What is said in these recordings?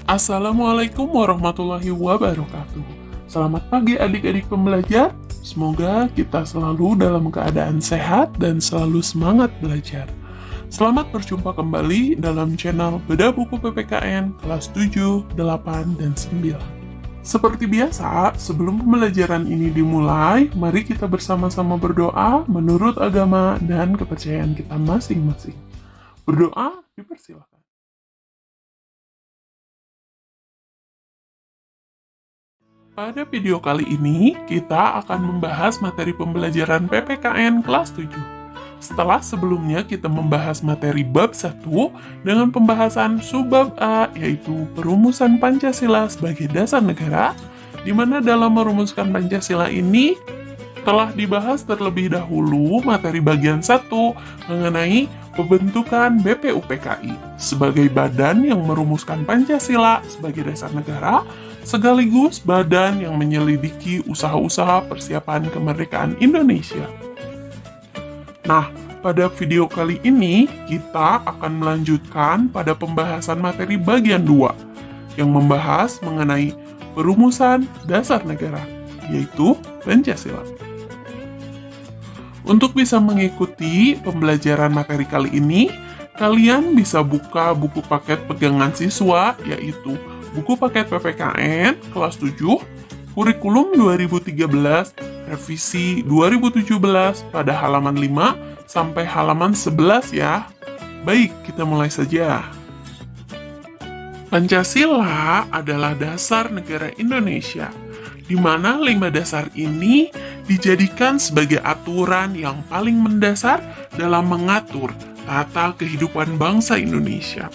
Assalamualaikum warahmatullahi wabarakatuh. Selamat pagi adik-adik pembelajar. Semoga kita selalu dalam keadaan sehat dan selalu semangat belajar. Selamat berjumpa kembali dalam channel Bedah Buku PPKN kelas 7, 8, dan 9. Seperti biasa, sebelum pembelajaran ini dimulai, mari kita bersama-sama berdoa menurut agama dan kepercayaan kita masing-masing. Berdoa dipersilakan. Pada video kali ini, kita akan membahas materi pembelajaran PPKN kelas 7. Setelah sebelumnya kita membahas materi bab 1 dengan pembahasan subbab A, yaitu perumusan Pancasila sebagai dasar negara, di mana dalam merumuskan Pancasila ini telah dibahas terlebih dahulu materi bagian 1 mengenai pembentukan BPUPKI sebagai badan yang merumuskan Pancasila sebagai dasar negara, sekaligus badan yang menyelidiki usaha-usaha persiapan kemerdekaan Indonesia. Nah, pada video kali ini kita akan melanjutkan pada pembahasan materi bagian 2 yang membahas mengenai perumusan dasar negara, yaitu Pancasila. Untuk bisa mengikuti pembelajaran materi kali ini, kalian bisa buka buku paket pegangan siswa, yaitu buku paket PPKN kelas 7, kurikulum 2013, revisi 2017 pada halaman 5 sampai halaman 11 ya. Baik, kita mulai saja. Pancasila adalah dasar negara Indonesia, di mana 5 dasar ini dijadikan sebagai aturan yang paling mendasar dalam mengatur tata kehidupan bangsa Indonesia.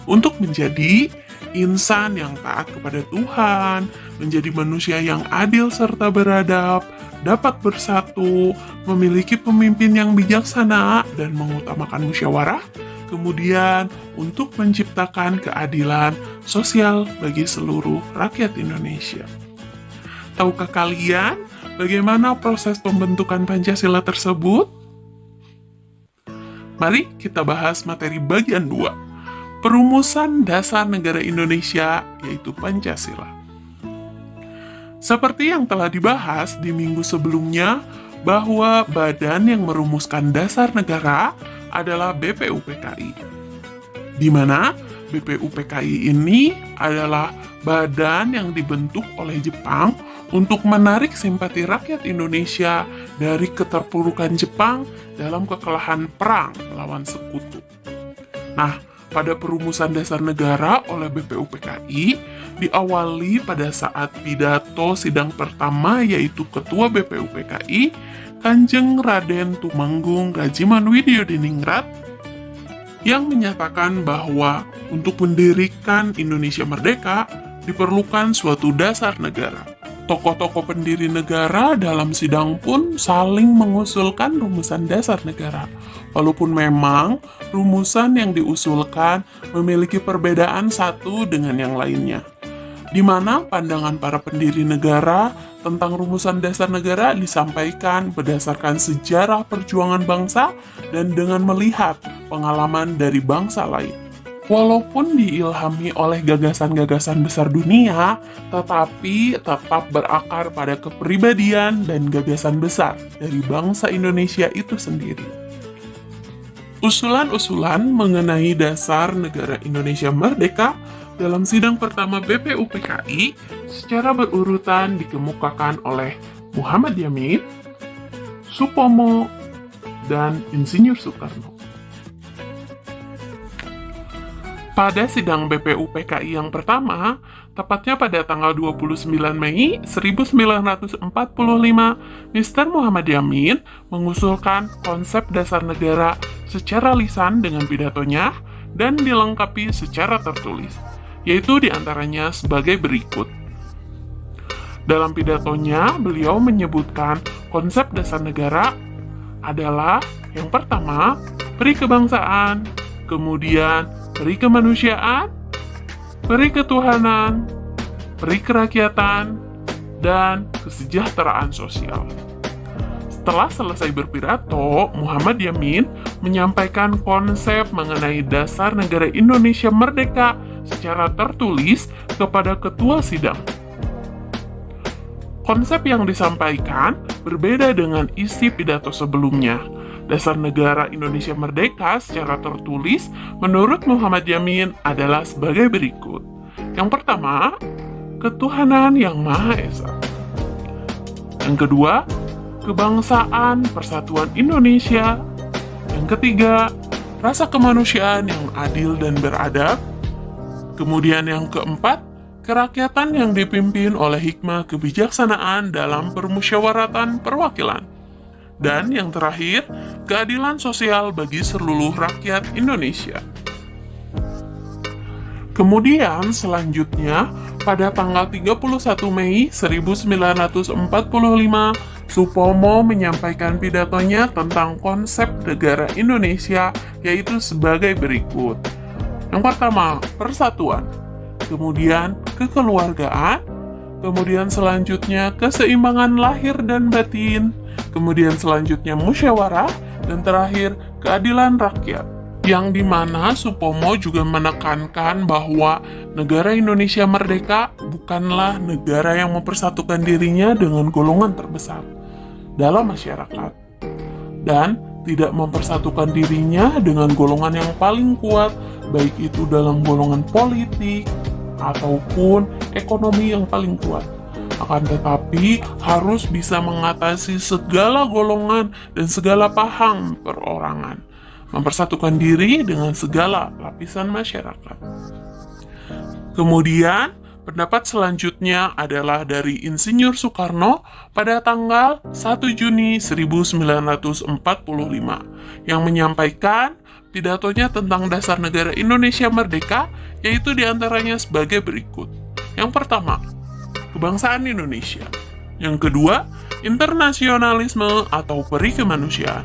Untuk menjadi insan yang taat kepada Tuhan, menjadi manusia yang adil serta beradab, dapat bersatu, memiliki pemimpin yang bijaksana, dan mengutamakan musyawarah, kemudian untuk menciptakan keadilan sosial bagi seluruh rakyat Indonesia. Tahukah kalian bagaimana proses pembentukan Pancasila tersebut? Mari kita bahas materi bagian 2. Perumusan dasar negara Indonesia, yaitu Pancasila. Seperti yang telah dibahas di minggu sebelumnya, bahwa badan yang merumuskan dasar negara adalah BPUPKI. Di mana BPUPKI ini adalah badan yang dibentuk oleh Jepang untuk menarik simpati rakyat Indonesia dari keterpurukan Jepang dalam kekalahan perang melawan sekutu. Nah, pada perumusan dasar negara oleh BPUPKI diawali pada saat pidato sidang pertama, yaitu Ketua BPUPKI Kanjeng Raden Tumenggung Rajiman Widyodiningrat, yang menyatakan bahwa untuk mendirikan Indonesia merdeka diperlukan suatu dasar negara. Tokoh-tokoh pendiri negara dalam sidang pun saling mengusulkan rumusan dasar negara, walaupun memang rumusan yang diusulkan memiliki perbedaan satu dengan yang lainnya, di mana pandangan para pendiri negara tentang rumusan dasar negara disampaikan berdasarkan sejarah perjuangan bangsa dan dengan melihat pengalaman dari bangsa lain. Walaupun diilhami oleh gagasan-gagasan besar dunia, tetapi tetap berakar pada kepribadian dan gagasan besar dari bangsa Indonesia itu sendiri. Usulan-usulan mengenai dasar negara Indonesia merdeka dalam sidang pertama BPUPKI secara berurutan dikemukakan oleh Muhammad Yamin, Supomo, dan Insinyur Soekarno. Pada sidang BPUPKI yang pertama, tepatnya pada tanggal 29 Mei 1945, Mr. Muhammad Yamin mengusulkan konsep dasar negara secara lisan dengan pidatonya dan dilengkapi secara tertulis, yaitu diantaranya sebagai berikut. Dalam pidatonya, beliau menyebutkan konsep dasar negara adalah yang pertama, peri kebangsaan, kemudian peri kemanusiaan, peri ketuhanan, peri kerakyatan, dan kesejahteraan sosial. Setelah selesai berpidato, Muhammad Yamin menyampaikan konsep mengenai dasar negara Indonesia merdeka secara tertulis kepada ketua sidang. Konsep yang disampaikan berbeda dengan isi pidato sebelumnya. Dasar negara Indonesia merdeka secara tertulis menurut Muhammad Yamin adalah sebagai berikut. Yang pertama, ketuhanan yang Maha Esa. Yang kedua, kebangsaan persatuan Indonesia. Yang ketiga, rasa kemanusiaan yang adil dan beradab. Kemudian yang keempat, kerakyatan yang dipimpin oleh hikmah kebijaksanaan dalam permusyawaratan perwakilan. Dan yang terakhir, keadilan sosial bagi seluruh rakyat Indonesia. Kemudian selanjutnya, pada tanggal 31 Mei 1945, Supomo menyampaikan pidatonya tentang konsep negara Indonesia, yaitu sebagai berikut. Yang pertama, persatuan. Kemudian kekeluargaan, kemudian selanjutnya keseimbangan lahir dan batin, kemudian selanjutnya musyawarah, dan terakhir keadilan rakyat. Yang dimana Supomo juga menekankan bahwa negara Indonesia merdeka bukanlah negara yang mempersatukan dirinya dengan golongan terbesar dalam masyarakat, dan tidak mempersatukan dirinya dengan golongan yang paling kuat, baik itu dalam golongan politik ataupun ekonomi yang paling kuat. Akan tetapi harus bisa mengatasi segala golongan dan segala paham perorangan, mempersatukan diri dengan segala lapisan masyarakat. Kemudian, pendapat selanjutnya adalah dari Insinyur Soekarno pada tanggal 1 Juni 1945 yang menyampaikan pidatonya tentang dasar negara Indonesia merdeka, yaitu diantaranya sebagai berikut. Yang pertama, kebangsaan Indonesia. Yang kedua, internasionalisme atau peri kemanusiaan.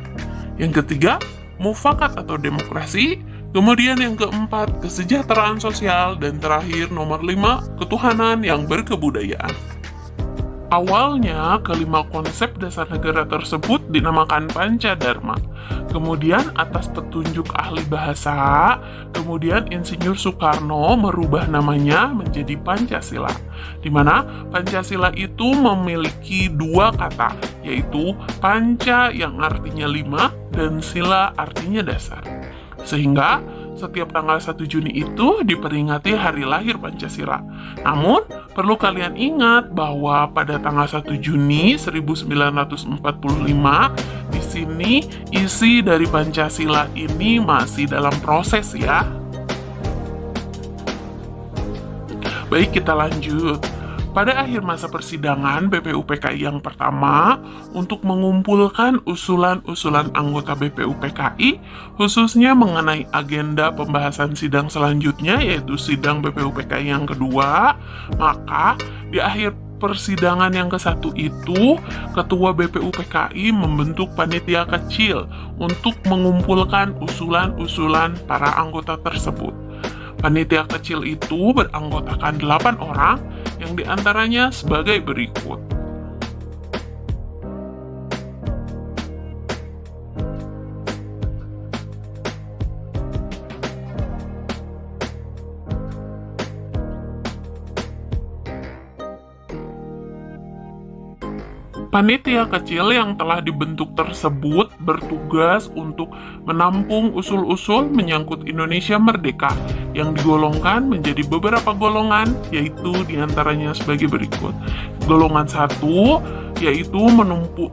Yang ketiga, mufakat atau demokrasi. Kemudian yang keempat, kesejahteraan sosial. Dan terakhir, nomor 5, ketuhanan yang berkebudayaan. Awalnya, kelima konsep dasar negara tersebut dinamakan Pancadharma. Kemudian, atas petunjuk ahli bahasa, kemudian Insinyur Soekarno merubah namanya menjadi Pancasila, di mana Pancasila itu memiliki dua kata, yaitu panca yang artinya 5 dan sila artinya dasar. Sehingga setiap tanggal 1 Juni itu diperingati hari lahir Pancasila. Namun, perlu kalian ingat bahwa pada tanggal 1 Juni 1945, di sini isi dari Pancasila ini masih dalam proses ya. Baik, kita lanjut. Pada akhir masa persidangan BPUPKI yang pertama, untuk mengumpulkan usulan-usulan anggota BPUPKI, khususnya mengenai agenda pembahasan sidang selanjutnya, yaitu sidang BPUPKI yang kedua, maka di akhir persidangan yang ke-1 itu, Ketua BPUPKI membentuk panitia kecil untuk mengumpulkan usulan-usulan para anggota tersebut. Panitia kecil itu beranggotakan 8 orang, yang diantaranya sebagai berikut. Panitia kecil yang telah dibentuk tersebut bertugas untuk menampung usul-usul menyangkut Indonesia merdeka yang digolongkan menjadi beberapa golongan, yaitu diantaranya sebagai berikut. Golongan 1 yaitu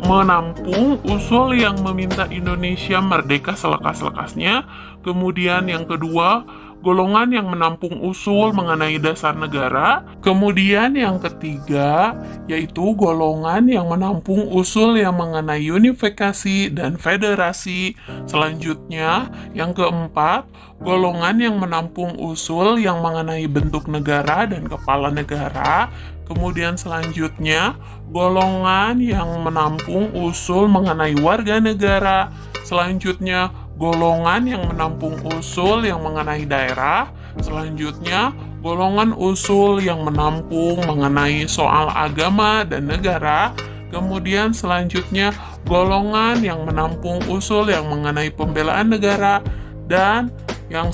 menampung usul yang meminta Indonesia merdeka selekas-lekasnya. Kemudian yang kedua, golongan yang menampung usul mengenai dasar negara. Kemudian yang ketiga, yaitu golongan yang menampung usul yang mengenai unifikasi dan federasi. Selanjutnya, yang keempat, golongan yang menampung usul yang mengenai bentuk negara dan kepala negara. Kemudian selanjutnya, golongan yang menampung usul mengenai warga negara. Selanjutnya, golongan yang menampung usul yang mengenai daerah. Selanjutnya, golongan usul yang menampung mengenai soal agama dan negara. Kemudian selanjutnya, golongan yang menampung usul yang mengenai pembelaan negara, dan yang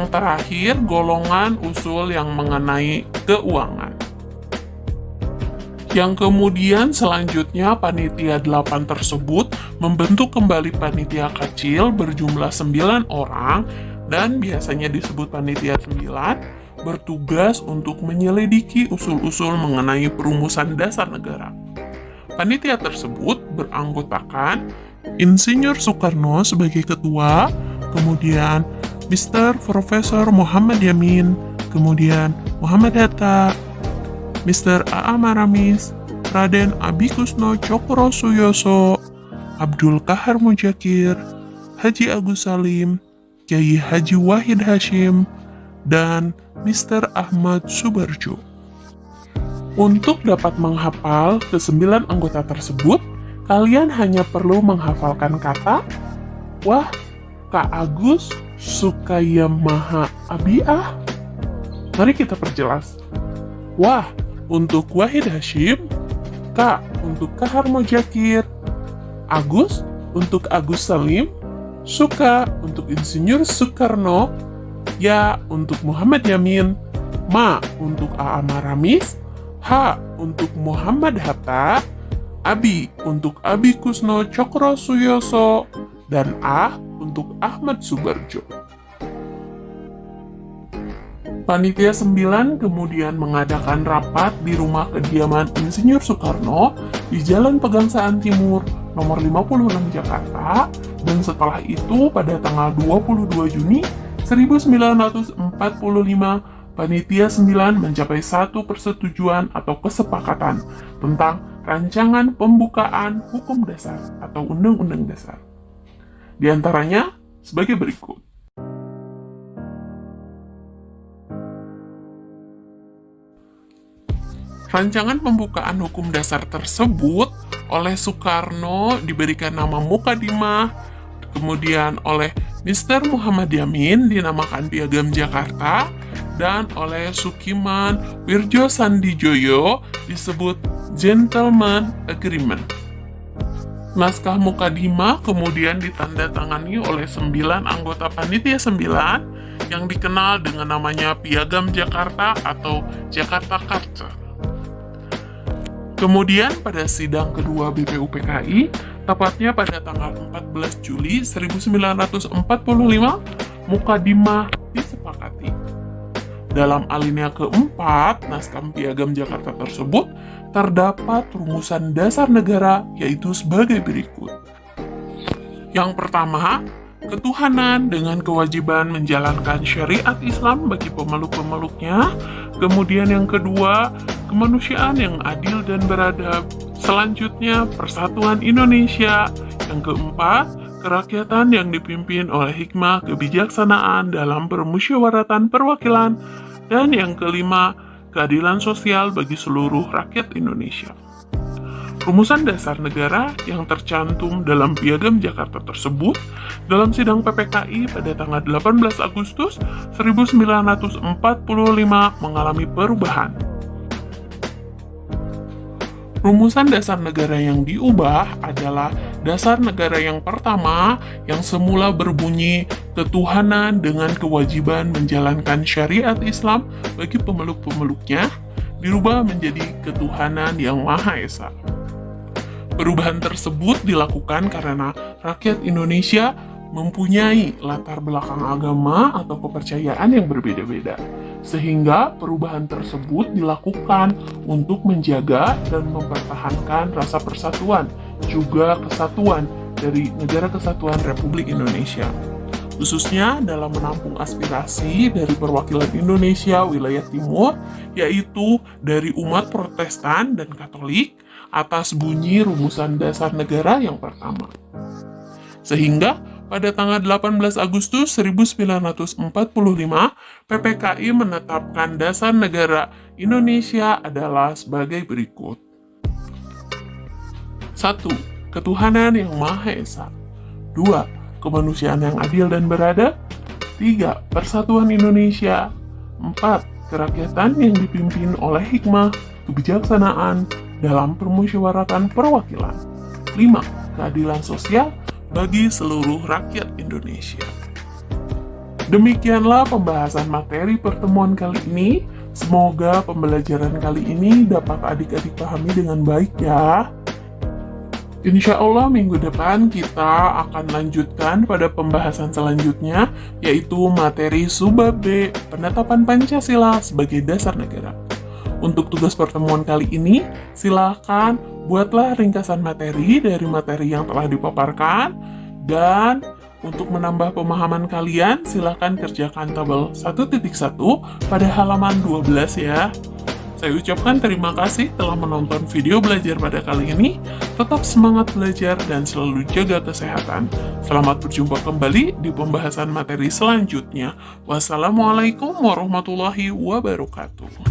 terakhir, golongan usul yang mengenai keuangan. Yang kemudian selanjutnya panitia 8 tersebut membentuk kembali panitia kecil berjumlah 9 orang dan biasanya disebut panitia 9, bertugas untuk menyelidiki usul-usul mengenai perumusan dasar negara. Panitia tersebut beranggotakan Insinyur Soekarno sebagai ketua, kemudian Mr. Profesor Muhammad Yamin, kemudian Muhammad Hatta, Mr. A.A. Maramis, Raden Abikusno Cokro Suyoso, Abdul Kahar Mujakir, Haji Agus Salim, Kiai Haji Wahid Hashim, dan Mr. Ahmad Subarjo. Untuk dapat menghafal ke-9 anggota tersebut, kalian hanya perlu menghafalkan kata, "Wah, Kak Agus suka Yamaha Abiah." Mari kita perjelas. Wah untuk Wahid Hashim, K untuk Kahar Mujakir, Agus untuk Agus Salim, Suka untuk Insinyur Soekarno, Ya untuk Muhammad Yamin, Ma untuk A.A. Maramis, H untuk Muhammad Hatta, Abi untuk Abikusno Cokro Suyoso, dan A untuk Ahmad Subarjo. Panitia 9 kemudian mengadakan rapat di rumah kediaman Insinyur Soekarno di Jalan Pegangsaan Timur nomor 56 Jakarta, dan setelah itu pada tanggal 22 Juni 1945 Panitia 9 mencapai satu persetujuan atau kesepakatan tentang rancangan pembukaan hukum dasar atau undang-undang dasar. Di antaranya sebagai berikut. Rancangan pembukaan hukum dasar tersebut oleh Soekarno diberikan nama Mukadimah, kemudian oleh Mr. Muhammad Yamin dinamakan Piagam Jakarta, dan oleh Sukiman Wirjo Sandijoyo disebut Gentleman Agreement. Naskah Mukadimah kemudian ditandatangani oleh 9 anggota Panitia 9 yang dikenal dengan namanya Piagam Jakarta atau Jakarta Charter. Kemudian pada sidang kedua BPUPKI, tepatnya pada tanggal 14 Juli 1945, Mukadimah disepakati. Dalam alinea keempat, naskah Piagam Jakarta tersebut terdapat rumusan dasar negara, yaitu sebagai berikut. Yang pertama, ketuhanan dengan kewajiban menjalankan syariat Islam bagi pemeluk-pemeluknya. Kemudian yang kedua, kemanusiaan yang adil dan beradab. Selanjutnya, persatuan Indonesia. Yang keempat, kerakyatan yang dipimpin oleh hikmah kebijaksanaan dalam permusyawaratan perwakilan. Dan yang kelima, keadilan sosial bagi seluruh rakyat Indonesia. Rumusan dasar negara yang tercantum dalam Piagam Jakarta tersebut dalam sidang PPKI pada tanggal 18 Agustus 1945 mengalami perubahan. Rumusan dasar negara yang diubah adalah dasar negara yang pertama yang semula berbunyi ketuhanan dengan kewajiban menjalankan syariat Islam bagi pemeluk-pemeluknya dirubah menjadi ketuhanan yang Maha Esa. Perubahan tersebut dilakukan karena rakyat Indonesia mempunyai latar belakang agama atau kepercayaan yang berbeda-beda, sehingga perubahan tersebut dilakukan untuk menjaga dan mempertahankan rasa persatuan, juga kesatuan dari Negara Kesatuan Republik Indonesia, khususnya dalam menampung aspirasi dari perwakilan Indonesia wilayah timur, yaitu dari umat Protestan dan Katolik, atas bunyi rumusan dasar negara yang pertama. Sehingga pada tanggal 18 Agustus 1945, PPKI menetapkan dasar negara Indonesia adalah sebagai berikut. 1. Ketuhanan yang Maha Esa. 2. Kemanusiaan yang adil dan beradab. 3. Persatuan Indonesia. 4. Kerakyatan yang dipimpin oleh hikmah kebijaksanaan dalam permusyawaratan perwakilan. 5. keadilan sosial bagi seluruh rakyat Indonesia. Demikianlah pembahasan materi pertemuan kali ini. Semoga pembelajaran kali ini dapat adik-adik pahami dengan baik ya. Insya Allah minggu depan kita akan lanjutkan pada pembahasan selanjutnya, yaitu materi Subbab B, penetapan Pancasila sebagai dasar negara. Untuk tugas pertemuan kali ini, silakan buatlah ringkasan materi dari materi yang telah dipaparkan, dan untuk menambah pemahaman kalian, silakan kerjakan tabel 1.1 pada halaman 12 ya. Saya ucapkan terima kasih telah menonton video belajar pada kali ini. Tetap semangat belajar dan selalu jaga kesehatan. Selamat berjumpa kembali di pembahasan materi selanjutnya. Wassalamualaikum warahmatullahi wabarakatuh.